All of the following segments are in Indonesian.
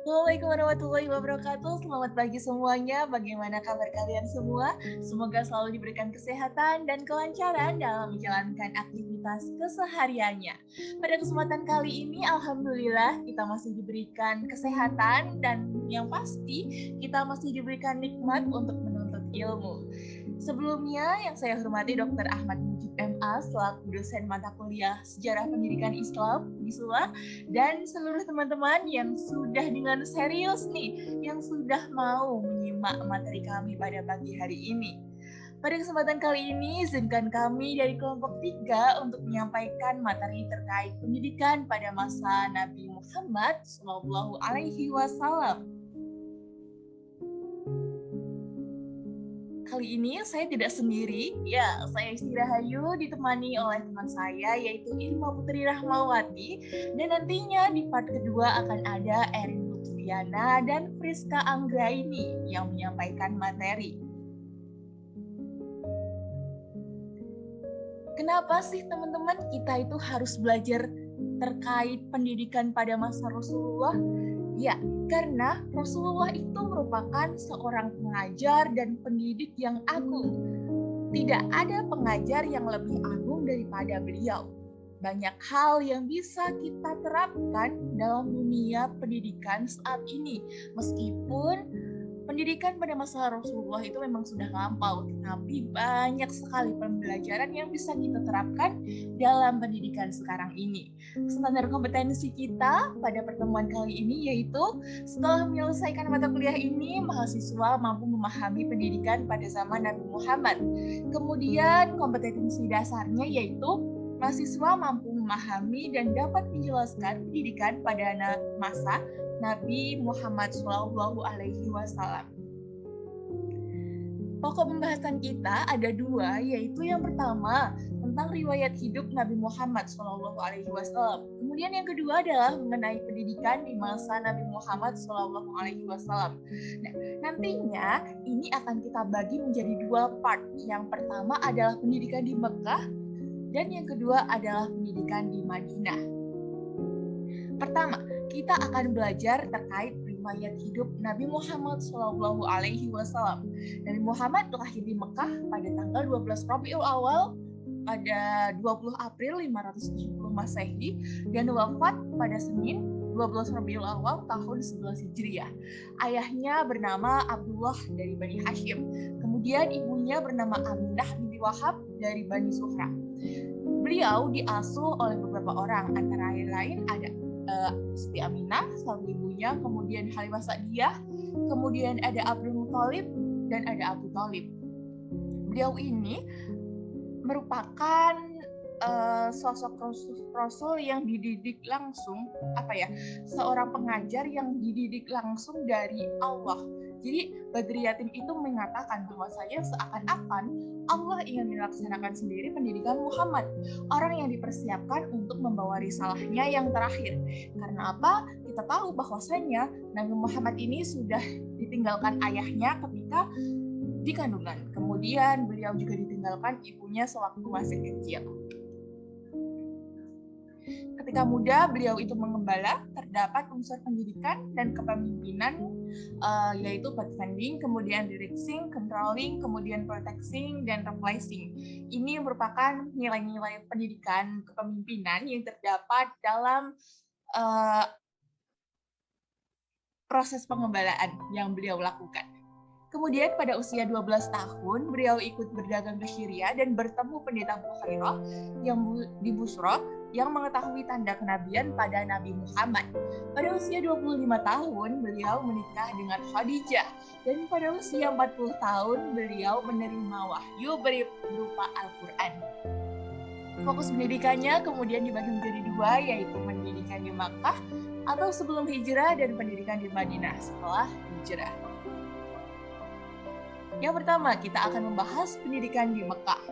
Assalamualaikum warahmatullahi wabarakatuh. Selamat pagi semuanya. Bagaimana kabar kalian semua? Semoga selalu diberikan kesehatan dan kelancaran dalam menjalankan aktivitas kesehariannya. Pada kesempatan kali ini, alhamdulillah kita masih diberikan kesehatan dan yang pasti kita masih diberikan nikmat untuk menuntut ilmu. Sebelumnya, yang saya hormati Dr. Ahmad Mujib MA selaku dosen mata kuliah Sejarah Pendidikan Islam di SUA, dan seluruh teman-teman yang sudah dengan serius nih, yang sudah mau menyimak materi kami pada pagi hari ini. Pada kesempatan kali ini, izinkan kami dari kelompok 3 untuk menyampaikan materi terkait pendidikan pada masa Nabi Muhammad SAW. Kali ini saya tidak sendiri, ya saya Isti Rahayu ditemani oleh teman saya yaitu Irma Putri Rahmawati, dan nantinya di part kedua akan ada Erin Lutfiana dan Friska Anggraini yang menyampaikan materi. Kenapa sih teman-teman kita itu harus belajar terkait pendidikan pada masa Rasulullah? Ya, karena Rasulullah itu merupakan seorang pengajar dan pendidik yang agung. Tidak ada pengajar yang lebih agung daripada beliau. Banyak hal yang bisa kita terapkan dalam dunia pendidikan saat ini. Meskipun pendidikan pada masa Rasulullah itu memang sudah lampau, tapi banyak sekali pembelajaran yang bisa kita terapkan dalam pendidikan sekarang ini. Standar kompetensi kita pada pertemuan kali ini yaitu setelah menyelesaikan mata kuliah ini, mahasiswa mampu memahami pendidikan pada zaman Nabi Muhammad. Kemudian kompetensi dasarnya yaitu mahasiswa mampu memahami dan dapat menjelaskan pendidikan pada masa Nabi Muhammad SAW. Pokok pembahasan kita ada 2, yaitu yang pertama tentang riwayat hidup Nabi Muhammad SAW. Kemudian yang kedua adalah mengenai pendidikan di masa Nabi Muhammad SAW. Nah, nantinya ini akan kita bagi menjadi 2 part. Yang pertama adalah pendidikan di Mekah, dan yang kedua adalah pendidikan di Madinah. Pertama, kita akan belajar terkait riwayat hidup Nabi Muhammad SAW. Nabi Muhammad lahir di Mekah pada tanggal 12 Rabiul Awal pada 20 April 570 Masehi dan wafat pada Senin 12 Rabiul Awal tahun 11 Hijriah. Ayahnya bernama Abdullah dari Bani Hashim. Kemudian ibunya bernama Aminah binti Wahab dari Bani Zuhra. Beliau diasuh oleh beberapa orang, antara lain ada Siti Aminah, sang ibunya, kemudian Halimah Sa'diyah, kemudian ada Abdul Muthalib, dan ada Abu Thalib. Beliau ini merupakan sosok Rasul yang dididik langsung, seorang pengajar yang dididik langsung dari Allah. Jadi Badriyatin itu mengatakan bahwasanya seakan-akan Allah ingin melaksanakan sendiri pendidikan Muhammad, orang yang dipersiapkan untuk membawa risalahnya yang terakhir. Karena apa? Kita tahu bahwasanya Nabi Muhammad ini sudah ditinggalkan ayahnya ketika di kandungan. Kemudian beliau juga ditinggalkan ibunya sewaktu masih kecil. Ketika muda, beliau itu mengembala, terdapat unsur pendidikan dan kepemimpinan, yaitu pathfinding, kemudian directing, controlling, kemudian protecting, dan replacing. Ini merupakan nilai-nilai pendidikan kepemimpinan yang terdapat dalam proses pengembalaan yang beliau lakukan. Kemudian pada usia 12 tahun, beliau ikut berdagang ke Syria dan bertemu pendeta Bukhairah yang di Busra yang mengetahui tanda kenabian pada Nabi Muhammad. Pada usia 25 tahun, beliau menikah dengan Khadijah, dan pada usia 40 tahun, beliau menerima wahyu berupa Al-Quran. Fokus pendidikannya kemudian dibagi menjadi 2, yaitu pendidikan di Makkah atau sebelum hijrah dan pendidikan di Madinah setelah hijrah. Yang pertama, kita akan membahas pendidikan di Mekah.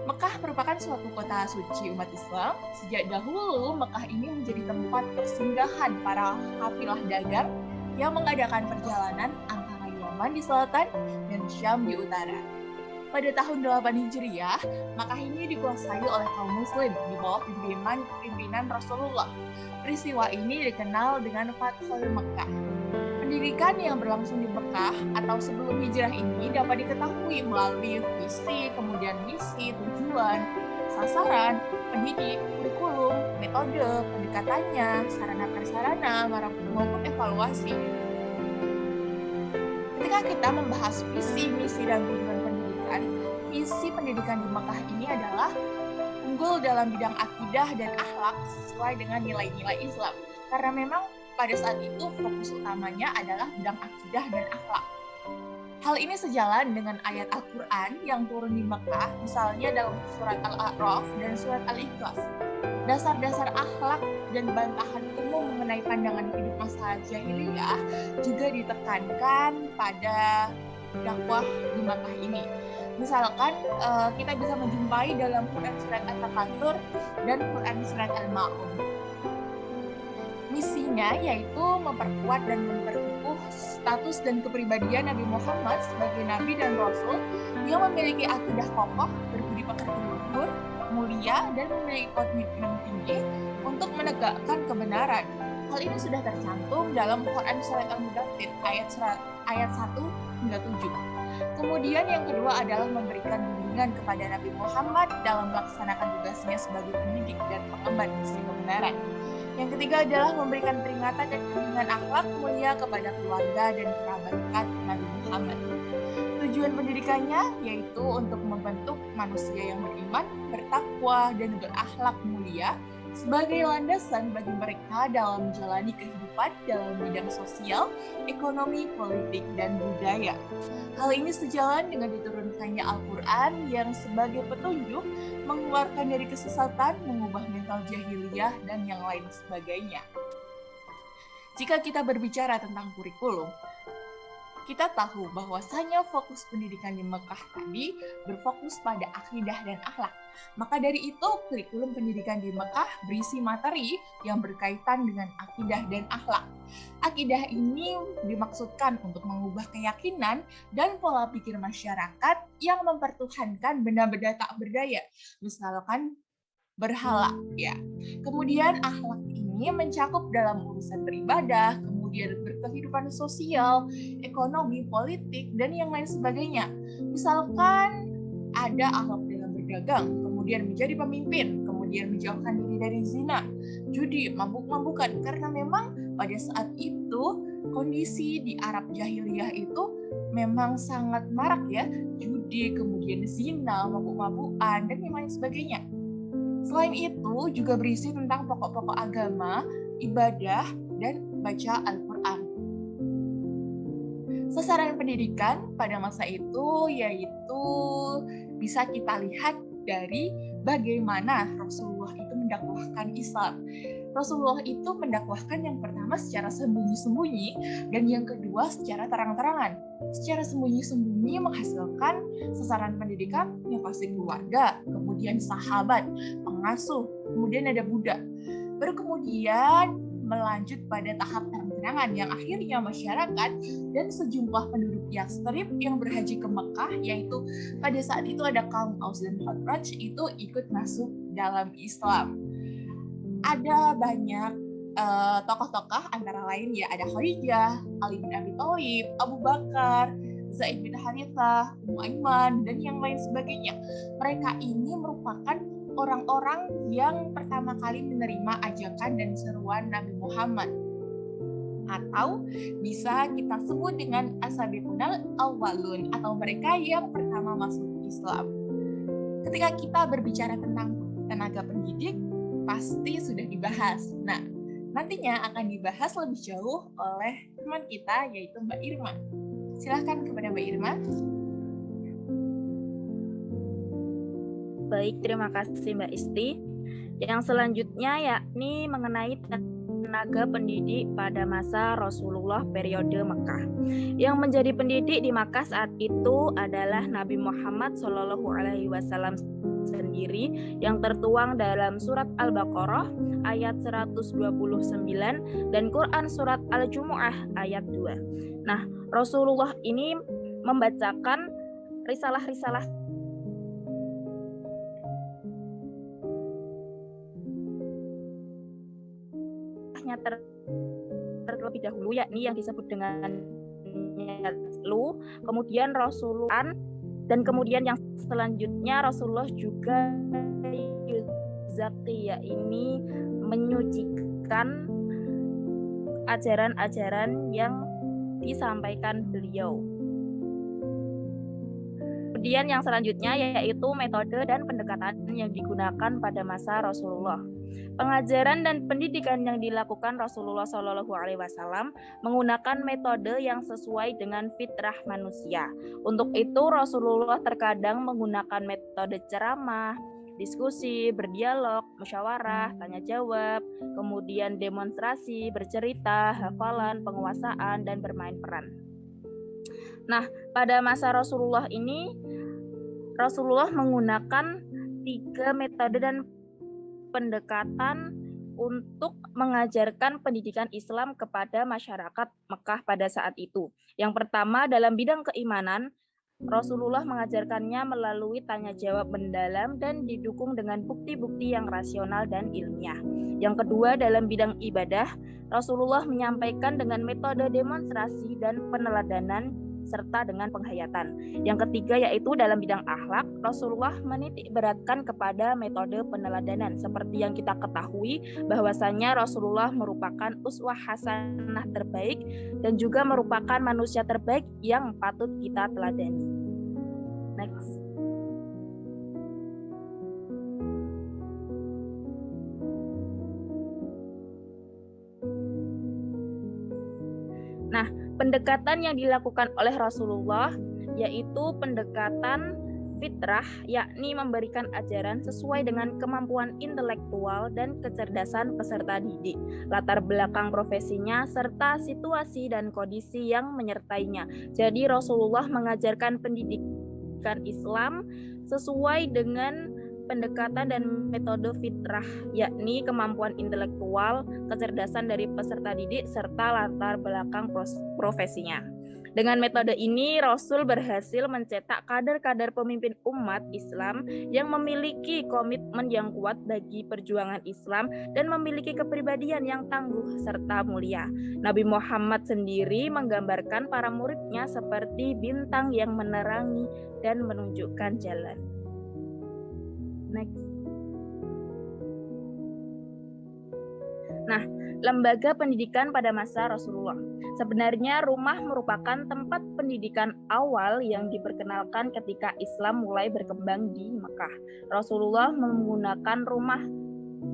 Mekah merupakan suatu kota suci umat Islam. Sejak dahulu, Mekah ini menjadi tempat persinggahan para kafilah dagang yang mengadakan perjalanan antara Yaman di selatan dan Syam di utara. Pada tahun 8 Hijriah, Makkah ini dikuasai oleh kaum muslim di bawah pimpinan Rasulullah. Peristiwa ini dikenal dengan Fathul Makkah. Pendidikan yang berlangsung di Mekah atau sebelum hijrah ini dapat diketahui melalui visi, kemudian misi, tujuan, sasaran, pendidik, kurikulum, metode, pendekatannya, sarana-prasarana, maupun evaluasi. Ketika kita membahas visi, misi, dan tujuan pendidikan, visi pendidikan di Mekah ini adalah unggul dalam bidang akidah dan akhlak sesuai dengan nilai-nilai Islam. Karena memang pada saat itu fokus utamanya adalah bidang akidah dan akhlak. Hal ini sejalan dengan ayat Al-Quran yang turun di Mekah, misalnya dalam surat Al-A'raf dan surat Al-Ikhlas. Dasar-dasar akhlak dan bantahan umum mengenai pandangan hidup masa jahiliyah juga ditekankan pada dakwah di Mekah ini. Misalkan kita bisa menjumpai dalam Quran surat At-Takatsur dan Quran surat Al-Ma'un. Misinya yaitu memperkuat dan memperkukuh status dan kepribadian Nabi Muhammad sebagai Nabi dan Rasul yang memiliki akidah kokoh, berbudi pekerti luhur, mulia, dan memiliki komitmen tinggi untuk menegakkan kebenaran. Hal ini sudah tercantum dalam Quran surat Al-Mudaththir ayat 1 hingga 7. Kemudian yang kedua adalah memberikan bimbingan kepada Nabi Muhammad dalam melaksanakan tugasnya sebagai pendidik dan pengemban misi kebenaran. Yang ketiga adalah memberikan peringatan dan bimbingan akhlak mulia kepada keluarga dan kerabat dekat Nabi Muhammad. Tujuan pendidikannya yaitu untuk membentuk manusia yang beriman, bertakwa, dan berakhlak mulia sebagai landasan bagi mereka dalam menjalani kehidupan dalam bidang sosial, ekonomi, politik, dan budaya. Hal ini sejalan dengan diturunkannya Al-Quran yang sebagai petunjuk mengeluarkan dari kesesatan, mengubah mental jahiliyah, dan yang lain sebagainya. Jika kita berbicara tentang kurikulum, kita tahu bahwasanya fokus pendidikan di Mekah tadi berfokus pada akidah dan akhlak. Maka dari itu, kurikulum pendidikan di Mekah berisi materi yang berkaitan dengan akidah dan akhlak. Akidah ini dimaksudkan untuk mengubah keyakinan dan pola pikir masyarakat yang mempertuhankan benda-benda tak berdaya, misalkan berhala, ya. Kemudian akhlak ini mencakup dalam urusan beribadah, kemudian berkehidupan sosial, ekonomi, politik, dan yang lain sebagainya. Misalkan ada akhlak dalam berdagang, kemudian menjadi pemimpin, kemudian menjauhkan diri dari zina, judi, mabuk-mabukan, karena memang pada saat itu kondisi di Arab jahiliyah itu memang sangat marak ya, judi, kemudian zina, mabuk-mabukan, dan yang lain sebagainya. Selain itu juga berisi tentang pokok-pokok agama, ibadah, dan baca Al-Quran. Sasaran pendidikan pada masa itu yaitu bisa kita lihat dari bagaimana Rasulullah itu mendakwahkan Islam. Rasulullah itu mendakwahkan yang pertama secara sembunyi-sembunyi dan yang kedua secara terang-terangan. Secara sembunyi-sembunyi menghasilkan sasaran pendidikan yang pasti keluarga, kemudian sahabat, pengasuh, kemudian ada budak. Baru kemudian melanjut pada tahap terang-terangan yang akhirnya masyarakat dan sejumlah penduduk Yastrib yang berhaji ke Mekah, yaitu pada saat itu ada kaum Aus dan Khazraj itu ikut masuk dalam Islam. Ada banyak tokoh-tokoh antara lain ya ada Khadijah, Ali bin Abi Thalib, Abu Bakar, Zaid bin Harithah, Ummu Aiman, dan yang lain sebagainya. Mereka ini merupakan orang-orang yang pertama kali menerima ajakan dan seruan Nabi Muhammad. Atau bisa kita sebut dengan as-sabiqunal awwalun atau mereka yang pertama masuk Islam. Ketika kita berbicara tentang tenaga pendidik, pasti sudah dibahas. Nah, nantinya akan dibahas lebih jauh oleh teman kita yaitu Mbak Irma. Silakan kepada Mbak Irma. Baik, terima kasih Mbak Isti. Yang selanjutnya yakni mengenai tenaga pendidik pada masa Rasulullah periode Mekah. Yang menjadi pendidik di Mekah saat itu adalah Nabi Muhammad SAW sendiri yang tertuang dalam surat Al-Baqarah ayat 129 dan Quran surat Al-Jumu'ah ayat 2. Nah, Rasulullah ini membacakan risalah-risalah terlebih dahulu, yakni yang disebut dengan Nyatlu, kemudian Rasulullah, dan kemudian yang selanjutnya Rasulullah juga Yuzaki, yakni menyucikan ajaran-ajaran yang disampaikan beliau. Kemudian yang selanjutnya yaitu metode dan pendekatan yang digunakan pada masa Rasulullah. Pengajaran dan pendidikan yang dilakukan Rasulullah SAW menggunakan metode yang sesuai dengan fitrah manusia. Untuk itu Rasulullah terkadang menggunakan metode ceramah, diskusi, berdialog, musyawarah, tanya jawab, kemudian demonstrasi, bercerita, hafalan, penguasaan, dan bermain peran. Nah, pada masa Rasulullah ini, Rasulullah menggunakan 3 metode dan pendekatan untuk mengajarkan pendidikan Islam kepada masyarakat Mekah pada saat itu. Yang pertama, dalam bidang keimanan, Rasulullah mengajarkannya melalui tanya jawab mendalam dan didukung dengan bukti-bukti yang rasional dan ilmiah. Yang kedua, dalam bidang ibadah, Rasulullah menyampaikan dengan metode demonstrasi dan peneladanan serta dengan penghayatan. Yang ketiga yaitu dalam bidang akhlak, Rasulullah menitik beratkan kepada metode peneladanan. Seperti yang kita ketahui bahwasanya Rasulullah merupakan uswah hasanah terbaik dan juga merupakan manusia terbaik yang patut kita teladani. Next. Nah, pendekatan yang dilakukan oleh Rasulullah yaitu pendekatan fitrah, yakni memberikan ajaran sesuai dengan kemampuan intelektual dan kecerdasan peserta didik, latar belakang profesinya, serta situasi dan kondisi yang menyertainya. Jadi Rasulullah mengajarkan pendidikan Islam sesuai dengan pendekatan dan metode fitrah, yakni kemampuan intelektual, kecerdasan dari peserta didik, serta latar belakang profesinya. Dengan metode ini, Rasul berhasil mencetak kader-kader pemimpin umat Islam yang memiliki komitmen yang kuat bagi perjuangan Islam dan memiliki kepribadian yang tangguh serta mulia. Nabi Muhammad sendiri menggambarkan para muridnya seperti bintang yang menerangi dan menunjukkan jalan. Next. Nah, lembaga pendidikan pada masa Rasulullah. Sebenarnya rumah merupakan tempat pendidikan awal yang diperkenalkan ketika Islam mulai berkembang di Mekah. Rasulullah menggunakan rumah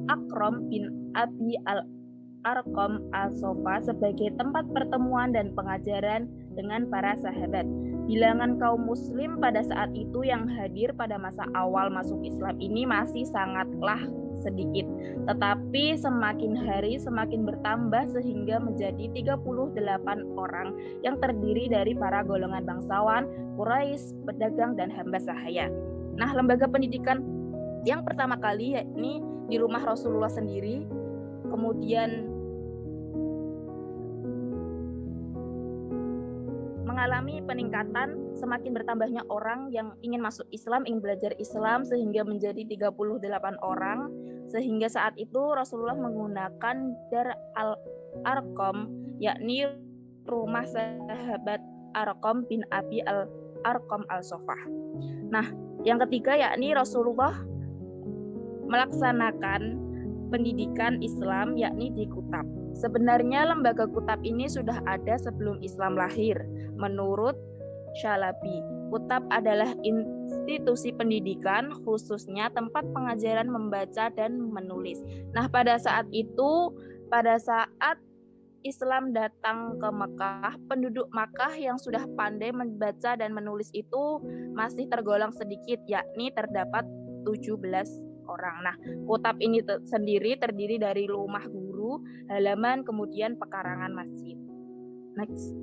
Akram bin Abi al-Arqam al-Sofa sebagai tempat pertemuan dan pengajaran dengan para sahabat. Bilangan kaum muslim pada saat itu yang hadir pada masa awal masuk Islam ini masih sangatlah sedikit, tetapi semakin hari semakin bertambah sehingga menjadi 38 orang yang terdiri dari para golongan bangsawan, Quraisy, pedagang, dan hamba sahaya. Nah, lembaga pendidikan yang pertama kali yakni di rumah Rasulullah sendiri, kemudian mengalami peningkatan, semakin bertambahnya orang yang ingin masuk Islam, ingin belajar Islam, sehingga menjadi 38 orang. Sehingga saat itu Rasulullah menggunakan Dar al-Arqam, yakni rumah sahabat Arqam bin Abi al-Arqam al-Sofah. Nah, yang ketiga yakni Rasulullah melaksanakan pendidikan Islam yakni di Kutab. Sebenarnya lembaga Kutab ini sudah ada sebelum Islam lahir. Menurut Syalabi, Kutab adalah institusi pendidikan, khususnya tempat pengajaran membaca dan menulis. Nah, pada saat Islam datang ke Mekah, penduduk Makkah yang sudah pandai membaca dan menulis itu masih tergolong sedikit, yakni terdapat 17 orang. Nah, Kutab ini sendiri terdiri dari rumah guru, halaman, kemudian pekarangan masjid. Next.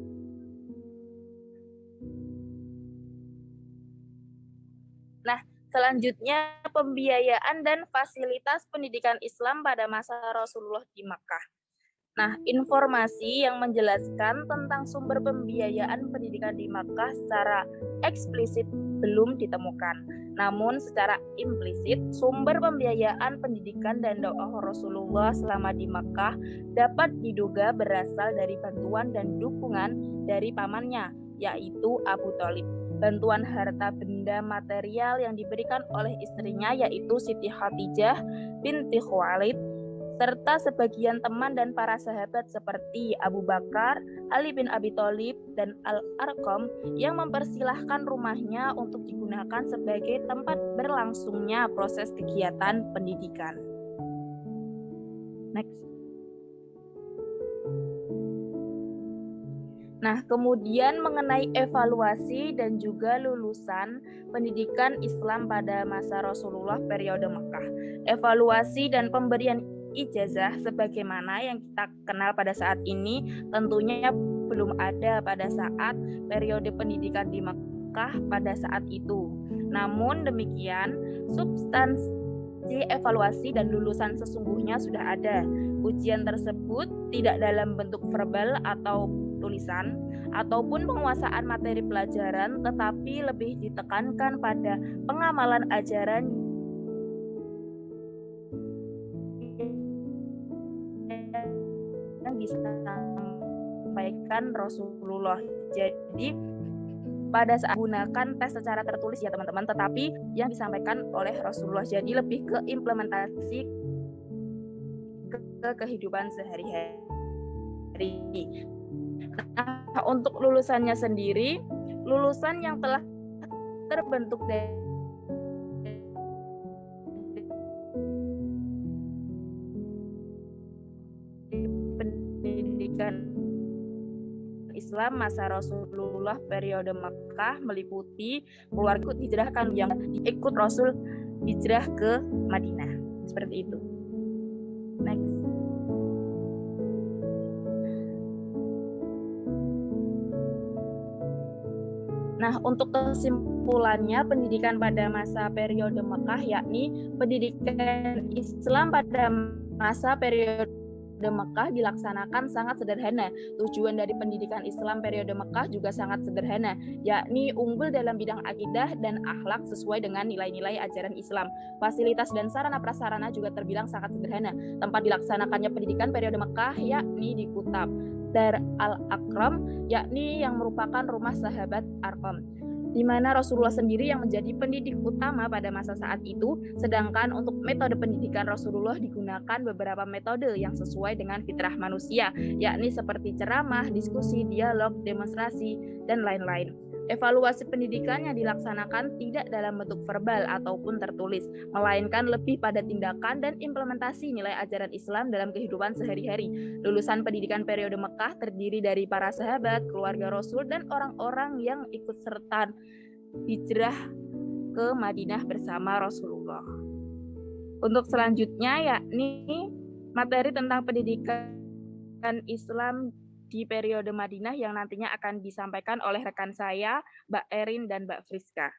Nah, selanjutnya pembiayaan dan fasilitas pendidikan Islam pada masa Rasulullah di Makkah. Nah, informasi yang menjelaskan tentang sumber pembiayaan pendidikan di Makkah secara eksplisit belum ditemukan. Namun secara implisit, sumber pembiayaan pendidikan dan dakwah Rasulullah selama di Makkah dapat diduga berasal dari bantuan dan dukungan dari pamannya, yaitu Abu Thalib. Bantuan harta benda material yang diberikan oleh istrinya, yaitu Siti Khadijah binti Khuwailid, serta sebagian teman dan para sahabat seperti Abu Bakar, Ali bin Abi Thalib, dan Al-Arqam yang mempersilahkan rumahnya untuk digunakan sebagai tempat berlangsungnya proses kegiatan pendidikan. Next. Nah, kemudian mengenai evaluasi dan juga lulusan pendidikan Islam pada masa Rasulullah periode Mekah. Evaluasi dan pemberian ijazah sebagaimana yang kita kenal pada saat ini tentunya belum ada pada saat periode pendidikan di Mekah pada saat itu. Namun demikian, substansi evaluasi dan lulusan sesungguhnya sudah ada. Ujian tersebut tidak dalam bentuk verbal atau tulisan ataupun penguasaan materi pelajaran, tetapi lebih ditekankan pada pengamalan ajaran yang disampaikan Rasulullah. Jadi pada saat gunakan tes secara tertulis ya teman-teman, tetapi yang disampaikan oleh Rasulullah, jadi lebih ke implementasi ke kehidupan sehari-hari. Nah, untuk lulusannya sendiri, lulusan yang telah terbentuk dari pendidikan Islam masa Rasulullah periode Makkah meliputi keluarga hijrahkan yang ikut Rasul hijrah ke Madinah. Seperti itu. Next. Nah, untuk kesimpulannya, pendidikan pada masa periode Mekah yakni pendidikan Islam pada masa periode Mekah dilaksanakan sangat sederhana. Tujuan dari pendidikan Islam periode Mekah juga sangat sederhana, yakni unggul dalam bidang akidah dan akhlak sesuai dengan nilai-nilai ajaran Islam. Fasilitas dan sarana prasarana juga terbilang sangat sederhana. Tempat dilaksanakannya pendidikan periode Mekah yakni di Kutab Dar Al-Akram, yakni yang merupakan rumah sahabat Arqam, di mana Rasulullah sendiri yang menjadi pendidik utama pada masa saat itu, sedangkan untuk metode pendidikan Rasulullah digunakan beberapa metode yang sesuai dengan fitrah manusia, yakni seperti ceramah, diskusi, dialog, demonstrasi, dan lain-lain. Evaluasi pendidikan yang dilaksanakan tidak dalam bentuk verbal ataupun tertulis, melainkan lebih pada tindakan dan implementasi nilai ajaran Islam dalam kehidupan sehari-hari. Lulusan pendidikan periode Mekah terdiri dari para sahabat, keluarga Rasul, dan orang-orang yang ikut serta hijrah ke Madinah bersama Rasulullah. Untuk selanjutnya yakni materi tentang pendidikan Islam di periode Madinah yang nantinya akan disampaikan oleh rekan saya, Mbak Erin dan Mbak Friska.